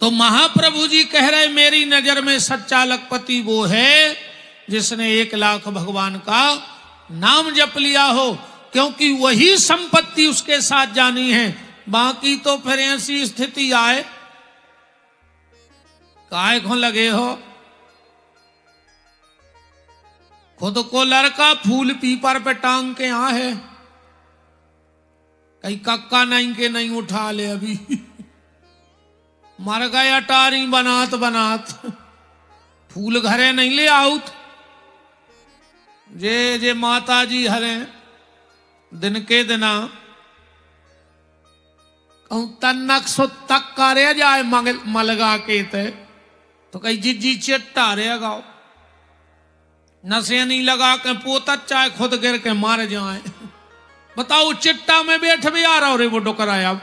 तो महाप्रभु जी कह रहे मेरी नजर में सच्चा लखपति वो है जिसने 1 लाख भगवान का नाम जप लिया हो, क्योंकि वही संपत्ति उसके साथ जानी है। बाकी तो फिर ऐसी स्थिति आए काहे को लगे हो, खुद को लड़का फूल पीपर पे टांग के यहाँ है, कहीं कक्का नहीं के नहीं उठा ले अभी मर गया टारी बनात बनात, फूल घरे नहीं ले आउत। जे माता जी हरे दिन के दिना कहूं तन्नक सो तक का रह जाए मलगा के ते तो कहीं जिज्जी चिट्टा रह गाओ, नशे नहीं लगा के पोता चाहे खुद गिर के मार जाए। बताओ चिट्टा में बैठ भी आ रहा रे वो डोकराया।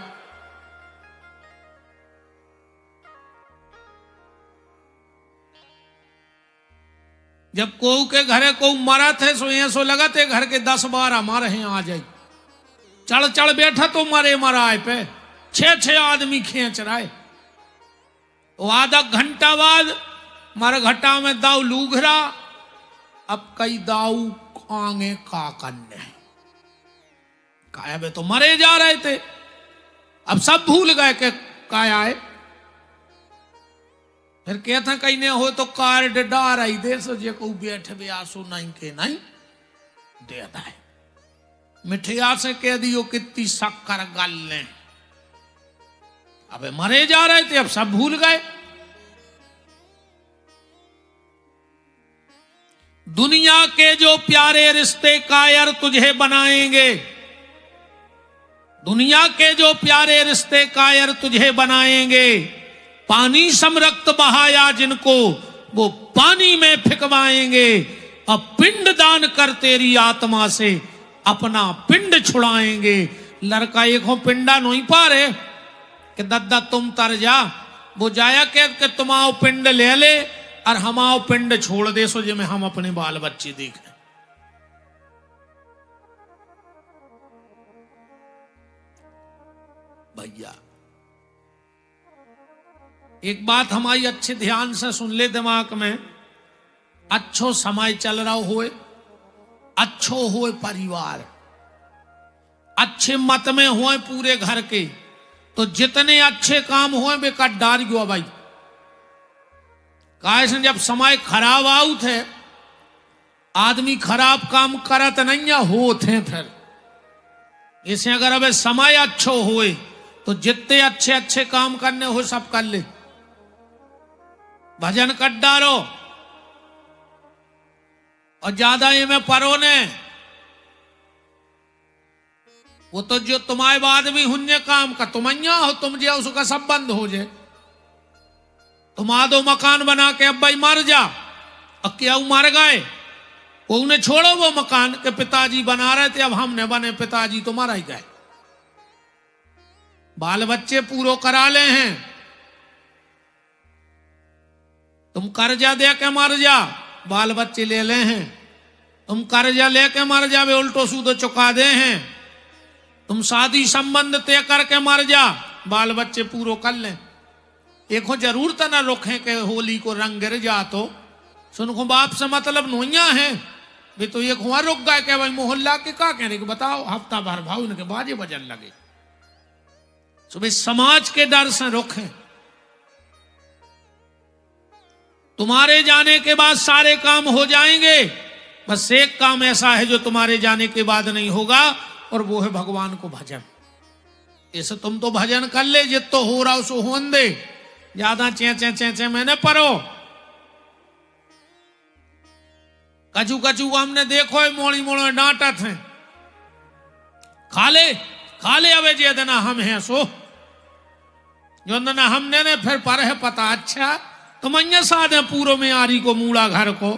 जब कोऊ के घरे को मरा थे सो लगा थे घर के 10-12 मारे हैं आ जाए, चढ़ चढ़ बैठा तो मरे मराए पे 6-6 आदमी खींच रहे। वो आधा घंटा बाद मर घटा में दाऊ लूघरा, अब कई दाऊ आगे का करने काया बे तो मरे जा रहे थे, अब सब भूल गए कि काया है। फिर कहते कहीं ने हो तो कार्ड डार आई दे सो जे को बैठ भी आसू नहीं के नहीं दे है, मिठिया से कह दियो कितनी शक्कर गल ले। अबे मरे जा रहे थे, अब सब भूल गए। दुनिया के जो प्यारे रिश्ते कायर तुझे बनाएंगे, दुनिया के जो प्यारे रिश्ते कायर तुझे बनाएंगे। पानी सम रक्त बहाया जिनको वो पानी में फिकवाएंगे। अब पिंड दान कर तेरी आत्मा से अपना पिंड छुड़ाएंगे। लड़का एक हो पिंडा नहीं पा रहे कि दद्दा तुम तर जा, वो जाया के तुम आओ पिंड ले ले और हम आओ पिंड छोड़ दे सो जिसमें हम अपने बाल बच्चे देखें। भैया एक बात हमारी अच्छे ध्यान से सुन ले दिमाग में, अच्छो समय चल रहा होए, अच्छो होए परिवार, अच्छे मत में होए पूरे घर के, तो जितने अच्छे काम होए बेकार डार गयो भाई। काहे जब समय खराब आउत है आदमी खराब काम करत नहीं होते फिर। इसे अगर अब समय अच्छो होए तो जितने अच्छे अच्छे काम करने हो सब कर ले। भजन कर डालो और ज्यादा ये में परो ने, वो तो जो तुम्हारे बाद भी हुन्ने काम का तुम हो, तुम जो उसका सब बंद हो जाए। तुम आदो मकान बना के अब भाई मर जा, अब क्या मर गए वो उन्हें छोड़ो वो मकान के पिताजी बना रहे थे, अब हमने बने पिताजी तो मर ही गए। बाल बच्चे पूरो करा ले हैं, तुम कर्जा दे के मर जा, बाल बच्चे ले ले हैं। तुम कर्जा लेके मर जावे उल्टो सूदो चुका दे हैं। तुम शादी संबंध तय करके मर जा, बाल बच्चे पूरो कर लें। एक जरूर तो ना रोकें कि होली को रंग गिर जा, तो सुनको बाप से मतलब नोइया है वे तो एक हुआ रुक गए कि भाई मोहल्ला के का कहने के बताओ, हफ्ता भर भाव इनके बाजे बजन लगे। सुबह समाज के डर से रोकें। तुम्हारे जाने के बाद सारे काम हो जाएंगे, बस एक काम ऐसा है जो तुम्हारे जाने के बाद नहीं होगा, और वो है भगवान को भजन। इसे तुम तो भजन कर ले, जित तो हो रहा उसो होन दे, ज्यादा चे मैंने पढ़ो। कचू कचू हमने देखो है मोड़ी मोड़ो डांटा थे, खा ले अबे जे देना हम हैं सो जो देना हमने ने फिर पर है पता। अच्छा तुम अन्य साध है पूरो में आरी को मूड़ा घर को,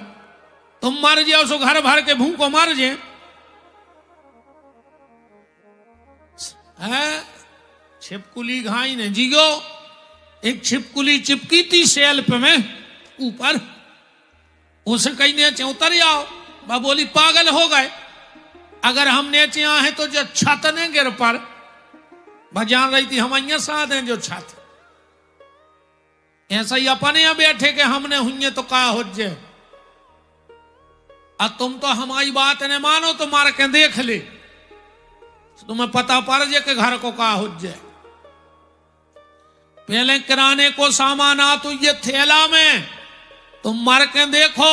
तुम मर जाओ सो घर भर के भूखो मर जाए। छिपकुली घाई ने जीगो, एक छिपकुली चिपकी थी सेल्फ में ऊपर, उसे कहीं नीचे उतर जाओ, बा बोली पागल हो गए, अगर हम नीचे आए तो जो छत ने गिर पर, जान रही थी हम अन्य साध हैं जो छत। ऐसा ही अपने यहाँ बैठे के हमने हुए तो का हो जाए। अब तुम तो हमारी बात नहीं मानो तो मार के देख ले, तुम्हें पता पड़ जाए कि घर को का हो जाए। पहले किराने को सामान आ तो ये थैला में, तुम मार के देखो,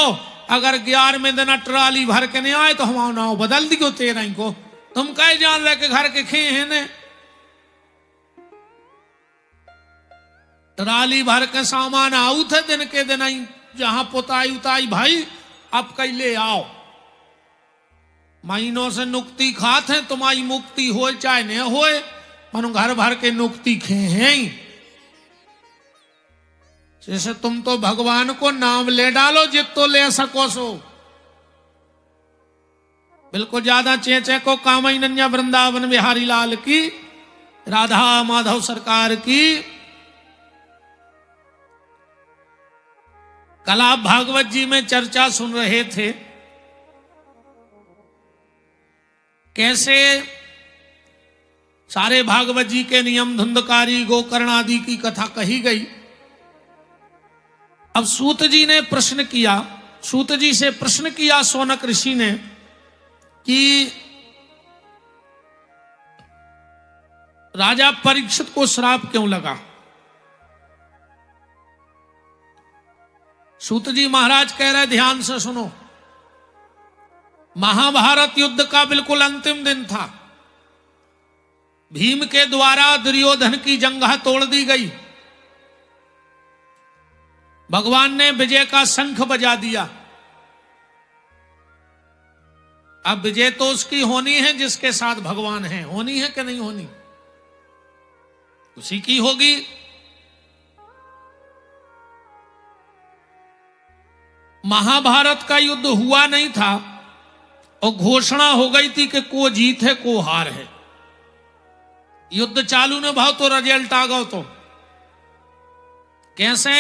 अगर 11वें दिन ट्राली भर के नहीं आए तो हमारा नाव बदल दियो 13 को। तुम कहे जान रहे के घर के खे हैं ने, ट्राली भर के सामान आऊ थे दिन के दिन आई, जहां पुताई उताई भाई अब कई ले आओ। महीनों से नुक्ति खाते हैं, तुम्हारी मुक्ति हो चाहे न होए, मनु घर भर के नुक्ति खे हैं। जैसे तुम तो भगवान को नाम ले डालो जित तो ले सको सो। बिल्कुल ज्यादा चेचे को कामई नन्या वृंदावन बिहारी लाल की, राधा माधव सरकार की। कल आप भागवत जी में चर्चा सुन रहे थे, कैसे सारे भागवत जी के नियम, धुंधकारी, गोकर्ण आदि की कथा कही गई। अब सूत जी ने प्रश्न किया, सूत जी से प्रश्न किया शौनक ऋषि ने कि राजा परीक्षित को श्राप क्यों लगा। सूत जी महाराज कह रहे ध्यान से सुनो, महाभारत युद्ध का बिल्कुल अंतिम दिन था। भीम के द्वारा दुर्योधन की जंघा तोड़ दी गई। भगवान ने विजय का शंख बजा दिया। अब विजय तो उसकी होनी है जिसके साथ भगवान है, होनी है कि नहीं होनी, उसी की होगी। महाभारत का युद्ध हुआ नहीं था और घोषणा हो गई थी कि को जीत है को हार है। युद्ध चालू न भाव तो रिजल्ट आ गो। तो कैसे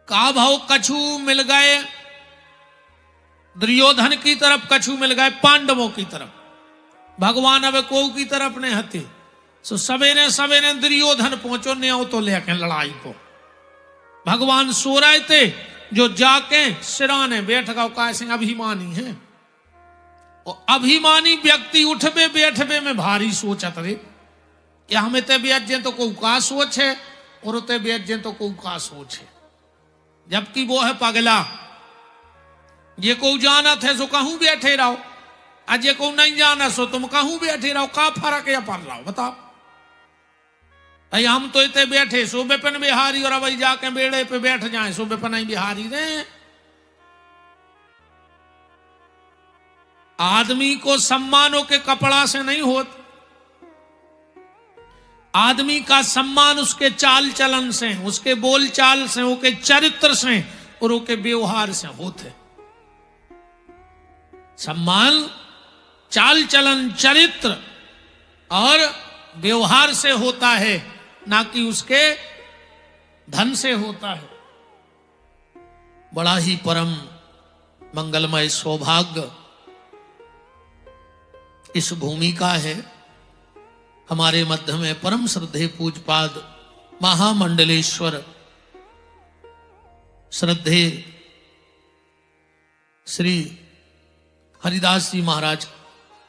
का भाव कछु मिल गए दुर्योधन की तरफ, कछु मिल गए पांडवों की तरफ। भगवान अब को की तरफ ने हते, सो सवेरे सवेरे दुर्योधन पहुंचो ने तो लेके लड़ाई को। भगवान सो रहे थे, जो जाके सिराने बैठ गए, कैसे अभिमानी है। और अभिमानी व्यक्ति उठबे बैठबे में भारी सोचत रे कि हमें ते बेजे तो कोई का सोच है और उते बेजे तो कोई का सोच है, जबकि वो है पगला। ये को जाना थे सो कहूं बैठे रहो, आज ये को नहीं जाना सो तुम कहूं बैठे रहो, का फर्क है पर रहो बताओ। भाई हम तो इतने बैठे सो विपिन बिहारी, और अब जाके बेड़े पे बैठ जाए सो विपिन बिहारी रे। आदमी को सम्मानों के कपड़ा से नहीं होता, आदमी का सम्मान उसके चाल चलन से, उसके बोल चाल से, उसके चरित्र से और उसके व्यवहार से होते। सम्मान चाल चलन, चरित्र और व्यवहार से होता है, ना कि उसके धन से होता है। बड़ा ही परम मंगलमय सौभाग्य इस भूमि का है। हमारे मध्य में परम श्रद्धेय पूज्यपाद महामंडलेश्वर श्रद्धेय श्री हरिदास जी महाराज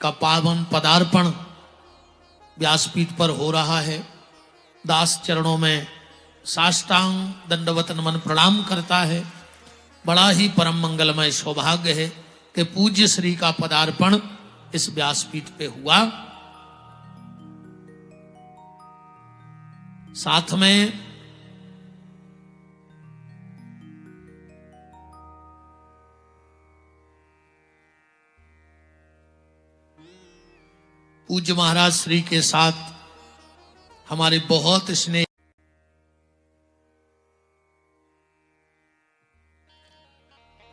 का पावन पदार्पण व्यासपीठ पर हो रहा है। दास चरणों में साष्टांग दंडवत नमन प्रणाम करता है। बड़ा ही परम मंगलमय सौभाग्य है कि पूज्य श्री का पदार्पण इस व्यासपीठ पे हुआ। साथ में पूज्य महाराज श्री के साथ हमारे बहुत स्नेह।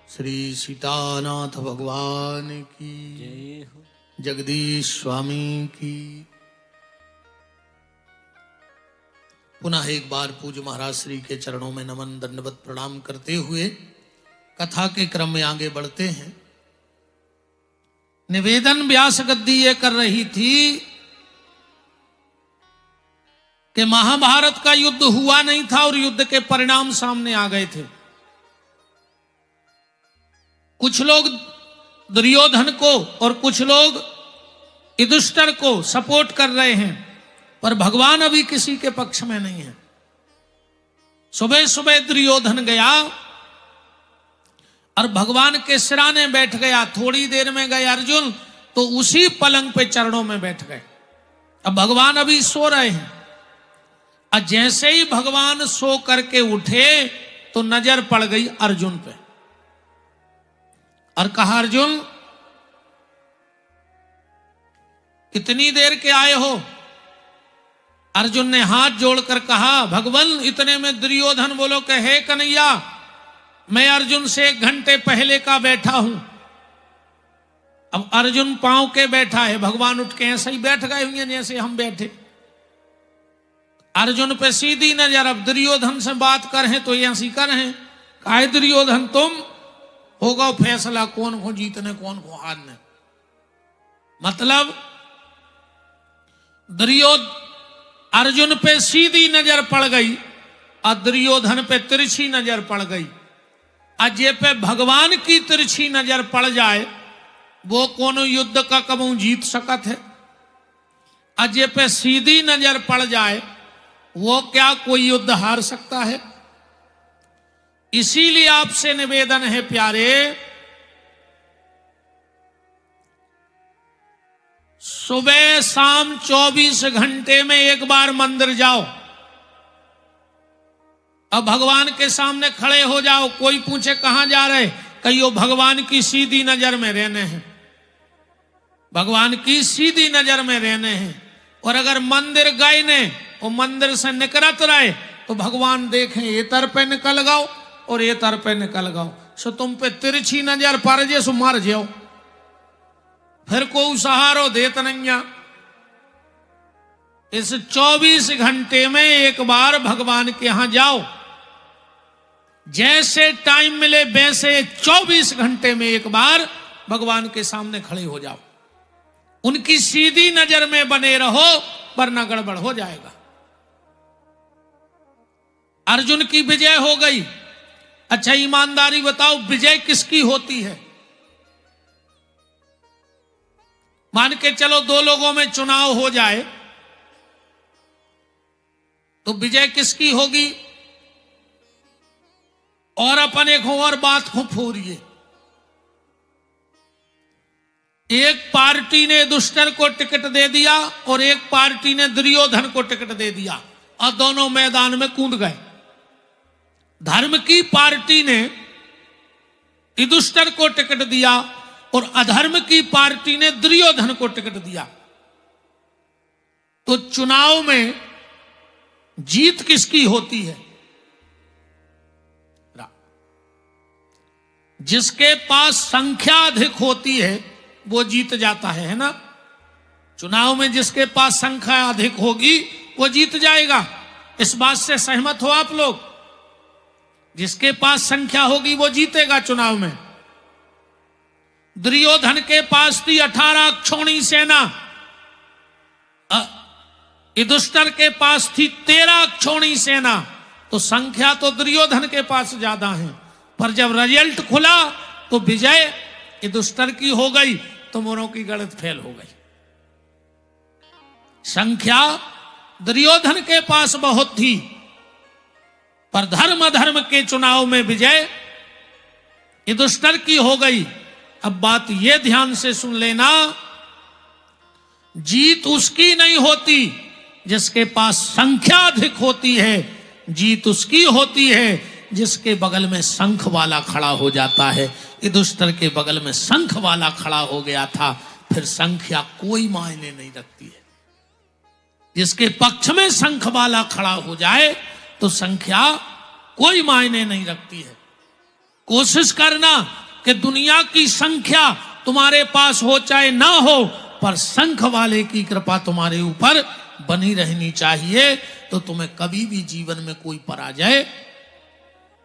श्री सीतानाथ भगवान की जय हो, जगदीश स्वामी की। पुनः एक बार पूज्य महाराज श्री के चरणों में नमन दंडवत प्रणाम करते हुए कथा के क्रम में आगे बढ़ते हैं। निवेदन व्यास गद्दी ये कर रही थी कि महाभारत का युद्ध हुआ नहीं था और युद्ध के परिणाम सामने आ गए थे। कुछ लोग दुर्योधन को और कुछ लोग युधिष्ठिर को सपोर्ट कर रहे हैं, पर भगवान अभी किसी के पक्ष में नहीं है। सुबह सुबह दुर्योधन गया और भगवान के सिराने बैठ गया। थोड़ी देर में गए अर्जुन तो उसी पलंग पे चरणों में बैठ गए। अब भगवान अभी सो रहे हैं और जैसे ही भगवान सो करके उठे तो नजर पड़ गई अर्जुन पे और कहा, अर्जुन कितनी देर के आए हो? अर्जुन ने हाथ जोड़कर कहा, भगवान इतने में दुर्योधन बोलो कि हे कन्हैया, मैं अर्जुन से 1 घंटे पहले का बैठा हूं। अब अर्जुन पांव के बैठा है, भगवान उठ के ऐसे ही बैठ गए होंगे जैसे हम बैठे। अर्जुन पे सीधी नजर। अब दुर्योधन से बात कर हैं तो ऐसी कर हैं, काहे दुर्योधन तुम होगा फैसला कौन को जीतने कौन को हारने। मतलब अर्जुन पे सीधी नजर पड़ गई और दुर्योधन पे तिरछी नजर पड़ गई। आज ये पे भगवान की तिरछी नजर पड़ जाए वो कौन युद्ध का कबू जीत सकत है। आज ये पे सीधी नजर पड़ जाए वो क्या कोई युद्ध हार सकता है। इसीलिए आपसे निवेदन है प्यारे, सुबह शाम 24 घंटे में एक बार मंदिर जाओ। अब भगवान के सामने खड़े हो जाओ। कोई पूछे कहां जा रहे, कहियो भगवान की सीधी नजर में रहने हैं, भगवान की सीधी नजर में रहने हैं। और अगर मंदिर गए ने और मंदिर से निकलत रहे तो भगवान देखें ये तर पे निकल गाओ और ये तर पे निकल गाओ। सो तुम पे तिरछी नजर पड़ जे सो मर जाओ, फिर कोई सहारो देत नहीं। इस 24 घंटे में एक बार भगवान के यहां जाओ। जैसे टाइम मिले वैसे 24 घंटे में एक बार भगवान के सामने खड़े हो जाओ। उनकी सीधी नजर में बने रहो वरना गड़बड़ हो जाएगा। अर्जुन की विजय हो गई। अच्छा ईमानदारी बताओ, विजय किसकी होती है? मान के चलो 2 लोगों में चुनाव हो जाए तो विजय किसकी होगी? और अपन एक और बात को फोड़िए। एक पार्टी ने युधिष्ठिर को टिकट दे दिया और एक पार्टी ने दुर्योधन को टिकट दे दिया और दोनों मैदान में कूद गए। धर्म की पार्टी ने युधिष्ठिर को टिकट दिया और अधर्म की पार्टी ने दुर्योधन को टिकट दिया। तो चुनाव में जीत किसकी होती है? जिसके पास संख्या अधिक होती है वो जीत जाता है ना। चुनाव में जिसके पास संख्या अधिक होगी वो जीत जाएगा। इस बात से सहमत हो आप लोग? जिसके पास संख्या होगी वो जीतेगा चुनाव में। दुर्योधन के पास थी 18 अक्षौणी सेना, युधिष्ठिर के पास थी 13 अक्षौणी सेना। तो संख्या तो दुर्योधन के पास ज्यादा है, पर जब रिजल्ट खुला तो विजय युधिष्ठिर की हो गई, तो मोरों की गलत फेल हो गई। संख्या दुर्योधन के पास बहुत थी, पर धर्म अधर्म के चुनाव में विजय युधिष्ठिर की हो गई। अब बात यह ध्यान से सुन लेना, जीत उसकी नहीं होती जिसके पास संख्या अधिक होती है, जीत उसकी होती है जिसके बगल में शंख वाला खड़ा हो जाता है। युधिष्ठिर के बगल में शंख वाला खड़ा हो गया था, फिर संख्या कोई मायने नहीं रखती है। जिसके पक्ष में शंख वाला खड़ा हो जाए तो संख्या कोई मायने नहीं रखती है। कोशिश करना कि दुनिया की संख्या तुम्हारे पास हो चाहे ना हो, पर शंख वाले की कृपा तुम्हारे ऊपर बनी रहनी चाहिए, तो तुम्हें कभी भी जीवन में कोई पराजय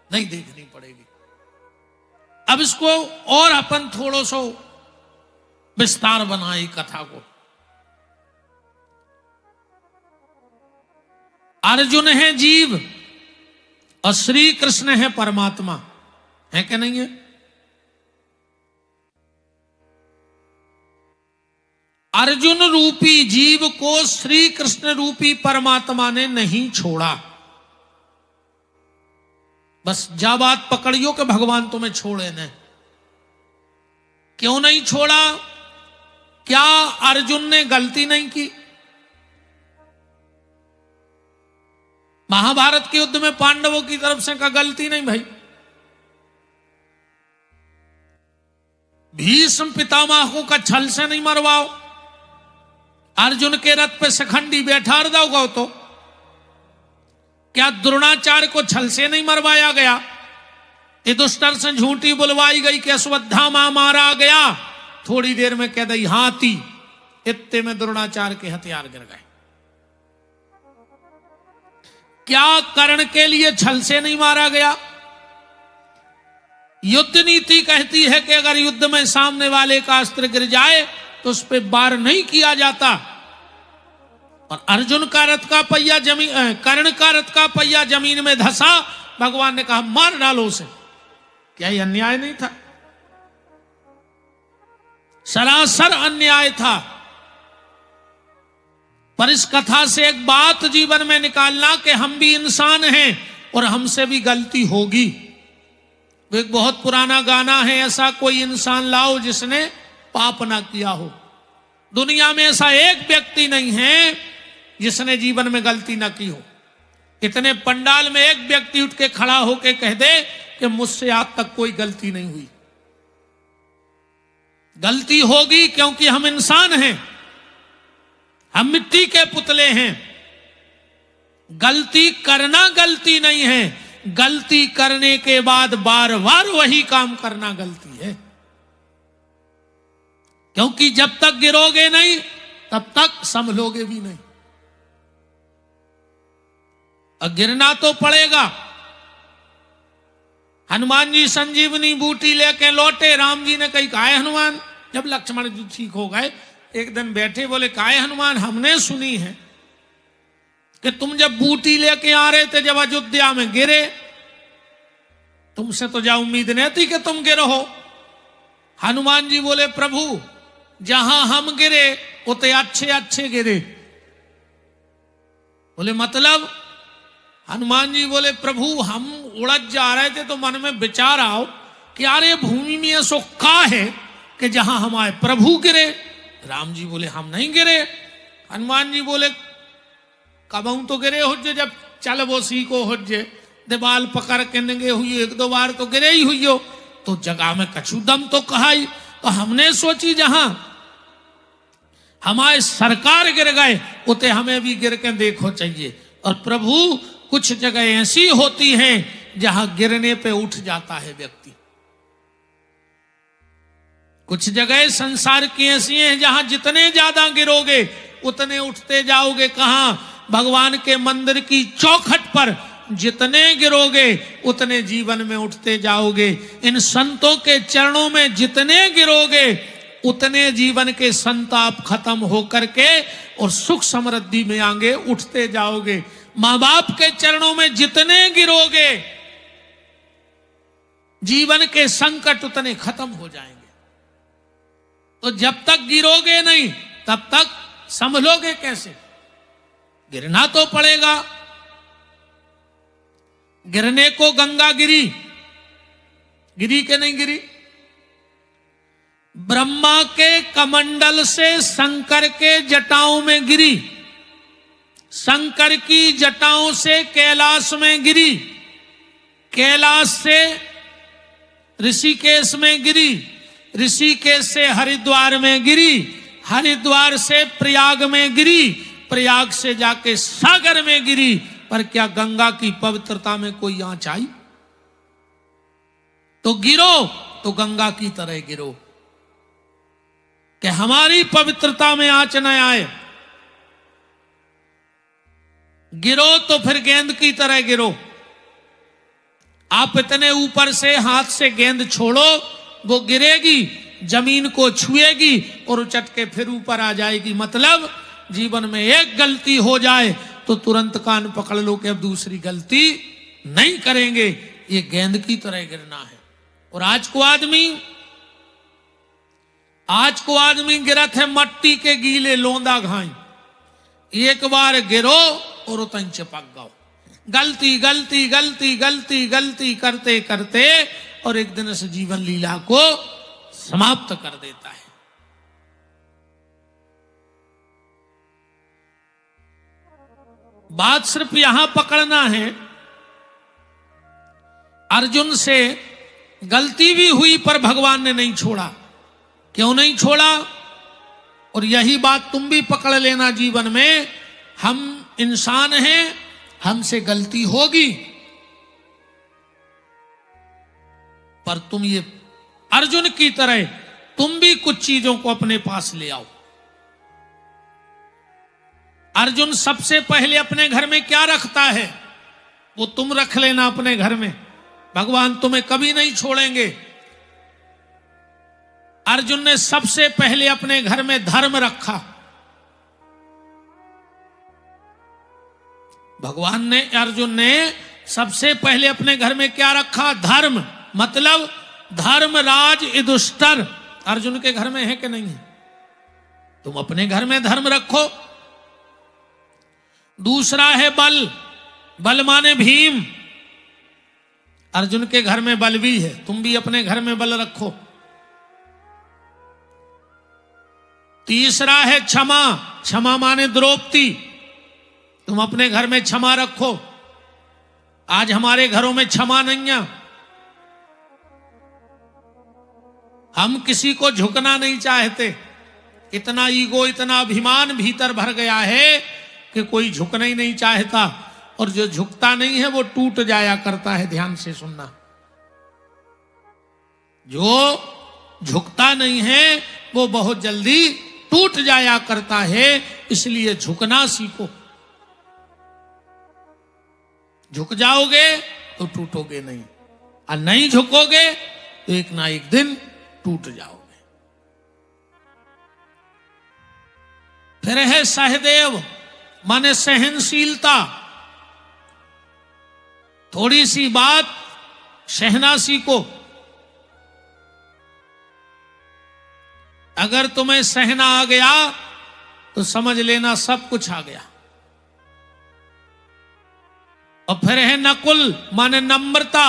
नहीं देखनी पड़ेगी। अब इसको और अपन थोड़ा सा विस्तार बनाए कथा को। अर्जुन है जीव और श्री कृष्ण है परमात्मा, है कि नहीं है? अर्जुन रूपी जीव को श्री कृष्ण रूपी परमात्मा ने नहीं छोड़ा। बस जा बात पकड़ियो कि भगवान तुम्हें छोड़े न। क्यों नहीं छोड़ा? क्या अर्जुन ने गलती नहीं की? महाभारत के युद्ध में पांडवों की तरफ से का गलती नहीं भाई। भीष्म पितामह का छल से नहीं मरवाओ। अर्जुन के रथ पे शिखंडी बैठा दो तो क्या द्रोणाचार्य को छल से नहीं मरवाया गया? युधिष्ठिर से झूठी बुलवाई गई कि अश्वत्थामा मारा गया, थोड़ी देर में कह दी हाथी, इतने में द्रोणाचार्य के हथियार गिर गए। क्या कर्ण के लिए छल से नहीं मारा गया? युद्ध नीति कहती है कि अगर युद्ध में सामने वाले का अस्त्र गिर जाए तो उस पर वार नहीं किया जाता। और अर्जुन का रथ का पहिया जमीन, कर्ण का रथ का पहिया जमीन में धंसा, भगवान ने कहा मार डालो उसे। क्या ये अन्याय नहीं था? सरासर अन्याय था। पर इस कथा से एक बात जीवन में निकालना कि हम भी इंसान हैं और हमसे भी गलती होगी। वो एक बहुत पुराना गाना है, ऐसा कोई इंसान लाओ जिसने पाप ना किया हो। दुनिया में ऐसा एक व्यक्ति नहीं है जिसने जीवन में गलती ना की हो। इतने पंडाल में एक व्यक्ति उठ के खड़ा होके कह दे कि मुझसे आज तक कोई गलती नहीं हुई। गलती होगी क्योंकि हम इंसान हैं, हम मिट्टी के पुतले हैं। गलती करना गलती नहीं है, गलती करने के बाद बार बार वही काम करना गलती है। क्योंकि जब तक गिरोगे नहीं तब तक संभलोगे भी नहीं। और गिरना तो पड़ेगा। हनुमान जी संजीवनी बूटी लेके लौटे, राम जी ने कही काहे हनुमान, जब लक्ष्मण जी ठीक हो गए एक दिन बैठे, बोले काहे हनुमान, हमने सुनी है कि तुम जब बूटी लेके आ रहे थे जब अयोध्या में गिरे, तुमसे तो जा उम्मीद नहीं थी कि तुम गिरो हो। हनुमान जी बोले प्रभु जहां हम गिरे उतने अच्छे अच्छे गिरे। बोले मतलब? हनुमान जी बोले प्रभु हम उड़द जा रहे थे तो मन में विचार आओ कि यार भूमि में ऐसा का है कि जहां हमारे प्रभु गिरे। राम जी बोले हम नहीं गिरे। हनुमान जी बोले कबहू तो गिरे हो जब चल वो सी को हो जे, दीवाल पकड़ के नंगे हुई एक दो बार तो गिरे ही हुई हो, तो जगह में कछु दम तो कहा ही। तो हमने सोची जहां हमारे सरकार गिर गए उते हमें भी गिर के देखो चाहिए। और प्रभु कुछ जगह ऐसी होती हैं जहां गिरने पे उठ जाता है व्यक्ति। कुछ जगह संसार की ऐसी हैं जहां जितने ज्यादा गिरोगे उतने उठते जाओगे। कहां? भगवान के मंदिर की चौखट पर जितने गिरोगे उतने जीवन में उठते जाओगे। इन संतों के चरणों में जितने गिरोगे उतने जीवन के संताप खत्म होकर के और सुख समृद्धि में आगे उठते जाओगे। मां बाप के चरणों में जितने गिरोगे जीवन के संकट उतने खत्म हो जाएंगे। तो जब तक गिरोगे नहीं तब तक संभलोगे कैसे? गिरना तो पड़ेगा। गिरने को गंगा गिरी, गिरी के नहीं गिरी? ब्रह्मा के कमंडल से शंकर के जटाओं में गिरी, शंकर की जटाओं से कैलाश में गिरी, कैलाश से ऋषिकेश में गिरी, ऋषिकेश से हरिद्वार में गिरी, हरिद्वार से प्रयाग में गिरी, प्रयाग से जाके सागर में गिरी। पर क्या गंगा की पवित्रता में कोई आंच आई? तो गिरो तो गंगा की तरह गिरो कि हमारी पवित्रता में आंच न आए। गिरो तो फिर गेंद की तरह गिरो। आप इतने ऊपर से हाथ से गेंद छोड़ो, वो गिरेगी, जमीन को छुएगी और उचट के फिर ऊपर आ जाएगी। मतलब जीवन में एक गलती हो जाए तो तुरंत कान पकड़ लो कि अब दूसरी गलती नहीं करेंगे। ये गेंद की तरह गिरना है। और आज को आदमी गिरत है मट्टी के गीले लोंदा घाई। एक बार गिरो और उतन चिपक गओ। गलती गलती गलती गलती गलती करते करते और एक दिन इस जीवन लीला को समाप्त कर देता है। बात सिर्फ यहां पकड़ना है, अर्जुन से गलती भी हुई पर भगवान ने नहीं छोड़ा। क्यों नहीं छोड़ा? और यही बात तुम भी पकड़ लेना जीवन में। हम इंसान हैं, हमसे गलती होगी, पर तुम ये अर्जुन की तरह तुम भी कुछ चीजों को अपने पास ले आओ। अर्जुन सबसे पहले अपने घर में क्या रखता है वो तुम रख लेना अपने घर में। भगवान तुम्हें कभी नहीं छोड़ेंगे। अर्जुन ने सबसे पहले अपने घर में धर्म रखा। अर्जुन ने सबसे पहले अपने घर में क्या रखा? धर्म। मतलब धर्मराज युधिष्ठिर अर्जुन के घर में है कि नहीं है? तुम अपने घर में धर्म रखो। दूसरा है बल। बल माने भीम। अर्जुन के घर में बल भी है, तुम भी अपने घर में बल रखो। तीसरा है क्षमा। क्षमा माने द्रौपदी, तुम अपने घर में क्षमा रखो। आज हमारे घरों में क्षमा नहीं है। हम किसी को झुकना नहीं चाहते। इतना ईगो, इतना अभिमान भीतर भर गया है कि कोई झुकना ही नहीं चाहता। और जो झुकता नहीं है वो टूट जाया करता है। ध्यान से सुनना, जो झुकता नहीं है वो बहुत जल्दी टूट जाया करता है। इसलिए झुकना सीखो। झुक जाओगे तो टूटोगे नहीं, और नहीं झुकोगे तो एक ना एक दिन टूट जाओगे। फिर है सहदेव माने सहनशीलता। थोड़ी सी बात सहना सीखो। अगर तुम्हें सहना आ गया तो समझ लेना सब कुछ आ गया। और फिर है नकुल माने नम्रता।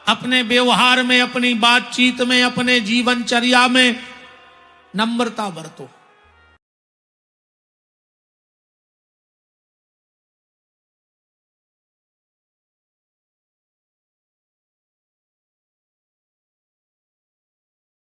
अपने व्यवहार में, अपनी बातचीत में, अपने जीवनचर्या में नम्रता बरतो।